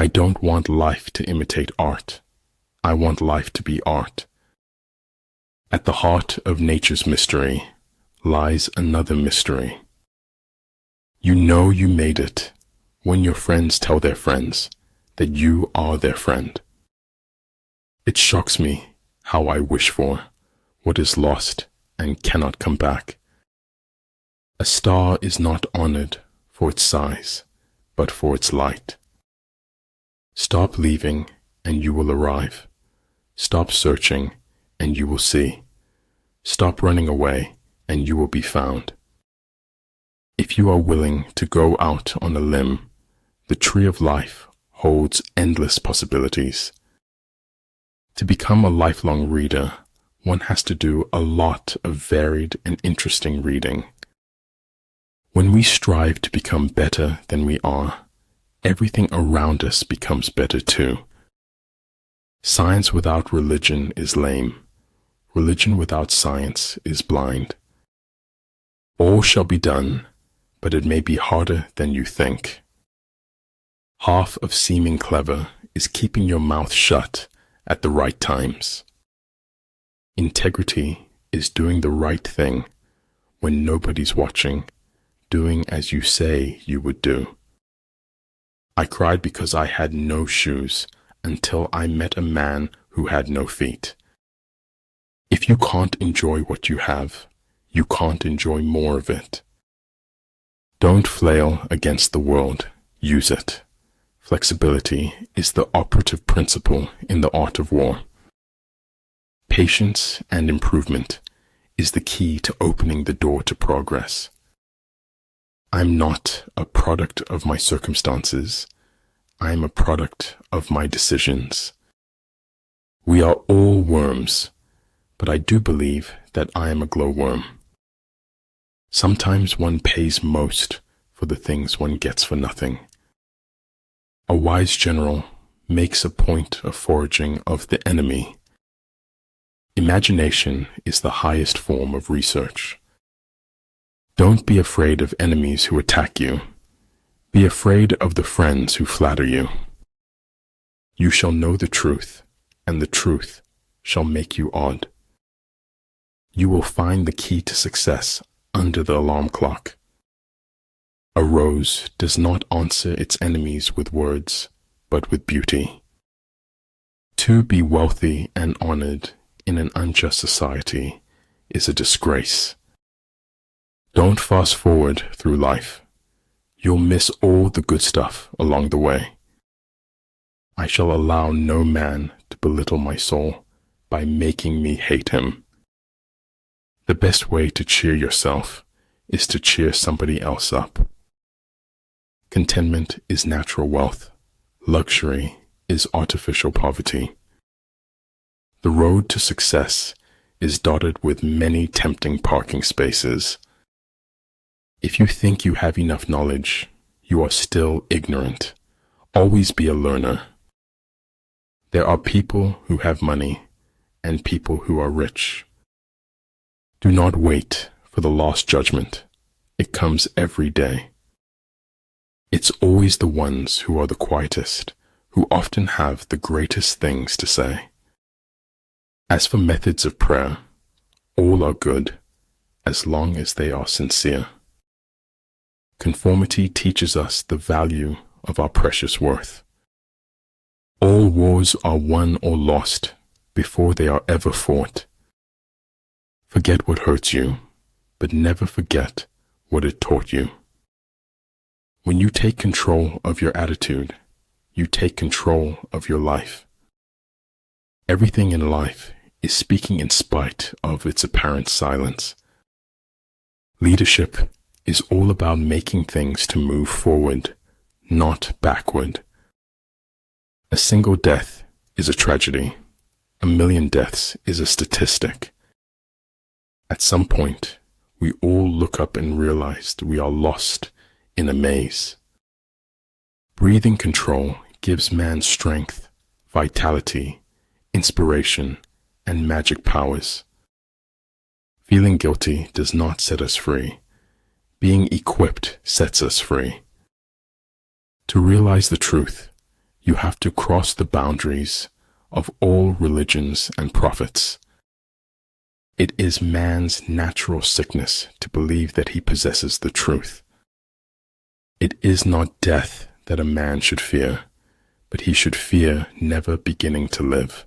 I don't want life to imitate art. I want life to be art. At the heart of nature's mystery lies another mystery. You know you made it when your friends tell their friends that you are their friend. It shocks me how I wish for what is lost and cannot come back. A star is not honored for its size, but for its light. Stop leaving and you will arrive. Stop searching and you will see. Stop running away and you will be found. If you are willing to go out on a limb, the tree of life holds endless possibilities. To become a lifelong reader, one has to do a lot of varied and interesting reading. When we strive to become better than we are, everything around us becomes better too. Science without religion is lame. Religion without science is blind. All shall be done, but it may be harder than you think. Half of seeming clever is keeping your mouth shut at the right times. Integrity is doing the right thing when nobody's watching, doing as you say you would do. I cried because I had no shoes until I met a man who had no feet. If you can't enjoy what you have, you can't enjoy more of it. Don't flail against the world, use it. Flexibility is the operative principle in the art of war. Patience and improvement is the key to opening the door to progress. I'm not a product of my circumstances. I am a product of my decisions. We are all worms, but I do believe that I am a glowworm. Sometimes one pays most for the things one gets for nothing. A wise general makes a point of foraging of the enemy. Imagination is the highest form of research. Don't be afraid of enemies who attack you. Be afraid of the friends who flatter you. You shall know the truth, and the truth shall make you odd. You will find the key to success under the alarm clock. A rose does not answer its enemies with words, but with beauty. To be wealthy and honored in an unjust society is a disgrace. Don't fast forward through life. You'll miss all the good stuff along the way. I shall allow no man to belittle my soul by making me hate him. The best way to cheer yourself is to cheer somebody else up. Contentment is natural wealth. Luxury is artificial poverty. The road to success is dotted with many tempting parking spaces. If you think you have enough knowledge, you are still ignorant. Always be a learner. There are people who have money and people who are rich. Do not wait for the last judgment. It comes every day. It's always the ones who are the quietest who often have the greatest things to say. As for methods of prayer, all are good as long as they are sincere. Conformity teaches us the value of our precious worth. All wars are won or lost before they are ever fought. Forget what hurts you, but never forget what it taught you. When you take control of your attitude, you take control of your life. Everything in life is speaking in spite of its apparent silence. Leadership is all about making things to move forward, not backward. A single death is a tragedy. 1,000,000 deaths is a statistic. At some point, we all look up and realize we are lost in a maze. Breathing control gives man strength, vitality, inspiration, and magic powers. Feeling guilty does not set us free. Being equipped sets us free. To realize the truth, You have to cross the boundaries of all religions and prophets. It is man's natural sickness to believe that he possesses the truth. It is not death that a man should fear, but he should fear never beginning to live.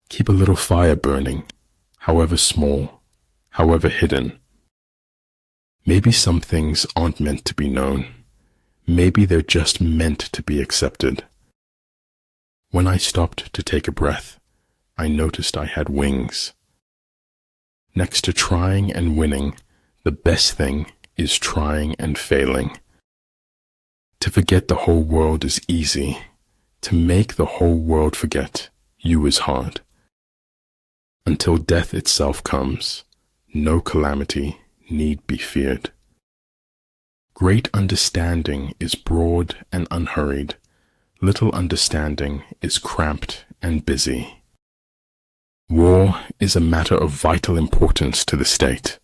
Keep a little fire burning, however small, however hidden. Maybe some things aren't meant to be known. Maybe they're just meant to be accepted. When I stopped to take a breath, I noticed I had wings. Next to trying and winning, the best thing is trying and failing. To forget the whole world is easy. To make the whole world forget you is hard. Until death itself comes, no calamity need be feared. Great understanding is broad and unhurried. Little understanding is cramped and busy. War is a matter of vital importance to the state.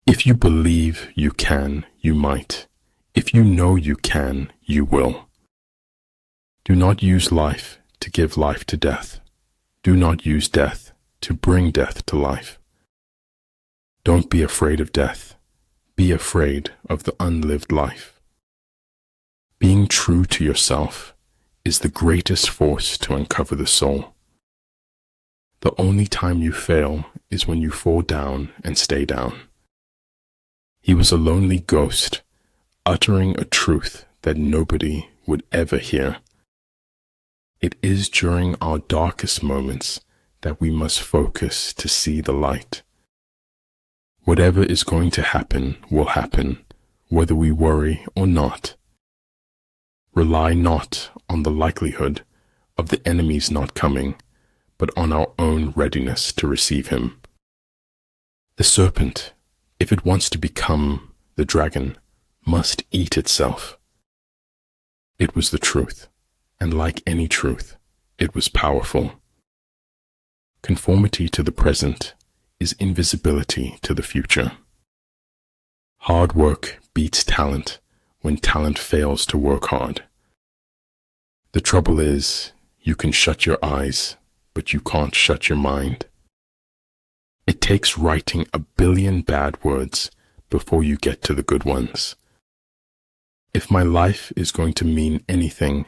If you believe you can, you might. If you know you can, you will. Do not use life to give life to death. Do not use death to bring death to life. Don't be afraid of death. Be afraid of the unlived life. Being true to yourself is the greatest force to uncover the soul. The only time you fail is when you fall down and stay down. He was a lonely ghost, uttering a truth that nobody would ever hear. It is during our darkest moments that we must focus to see the light. Whatever is going to happen will happen, whether we worry or not. Rely not on the likelihood of the enemy's not coming, but on our own readiness to receive him. The serpent, if it wants to become the dragon, must eat itself. It was the truth, and like any truth, it was powerful. Conformity to the present is invisibility to the future. Hard work beats talent when talent fails to work hard. The trouble is, you can shut your eyes, but you can't shut your mind. It takes writing 1 billion bad words before you get to the good ones. If my life is going to mean anything,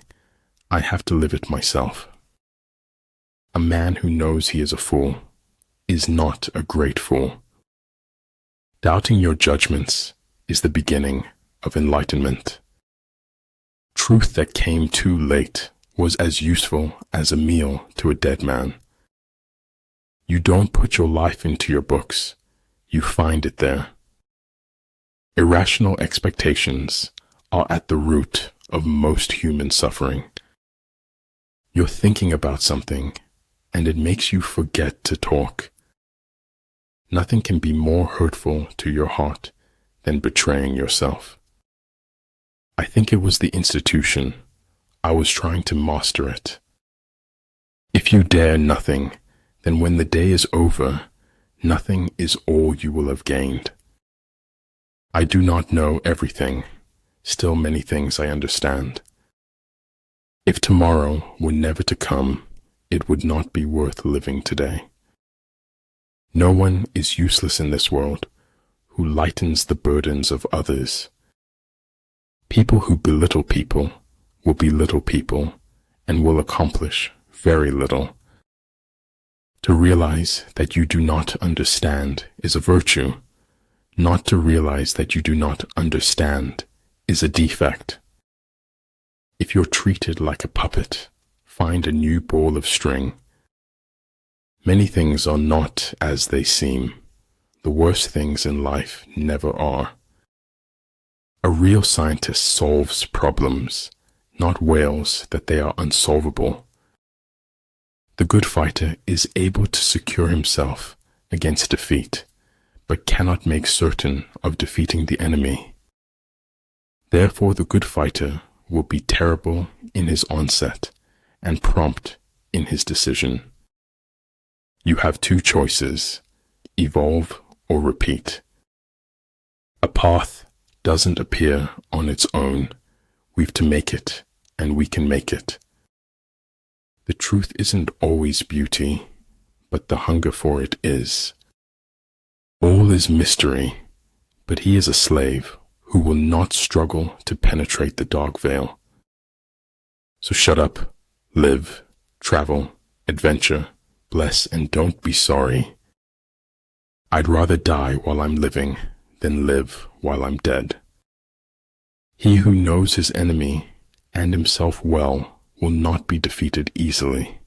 I have to live it myself. A man who knows he is a fool is not a great fool. Doubting your judgments is the beginning of enlightenment. Truth that came too late was as useful as a meal to a dead man. You don't put your life into your books, you find it there. Irrational expectations are at the root of most human suffering. You're thinking about something, and it makes you forget to talk. Nothing can be more hurtful to your heart than betraying yourself. I think it was the institution. I was trying to master it. If you dare nothing, then when the day is over, nothing is all you will have gained. I do not know everything, still many things I understand. If tomorrow were never to come, it would not be worth living today. No one is useless in this world who lightens the burdens of others. People who belittle people will belittle people and will accomplish very little. To realize that you do not understand is a virtue. Not to realize that you do not understand is a defect. If you're treated like a puppet, find a new ball of string. Many things are not as they seem. The worst things in life never are. A real scientist solves problems, not wails that they are unsolvable. The good fighter is able to secure himself against defeat, but cannot make certain of defeating the enemy. Therefore, the good fighter will be terrible in his onset and prompt in his decision. You have two choices, evolve or repeat. A path doesn't appear on its own. We've to make it and we can make it. The truth isn't always beauty, but the hunger for it is. All is mystery, but he is a slave who will not struggle to penetrate the dark veil. So shut up, live, travel, adventure, bless, and don't be sorry. I'd rather die while I'm living than live while I'm dead. He who knows his enemy and himself well will not be defeated easily.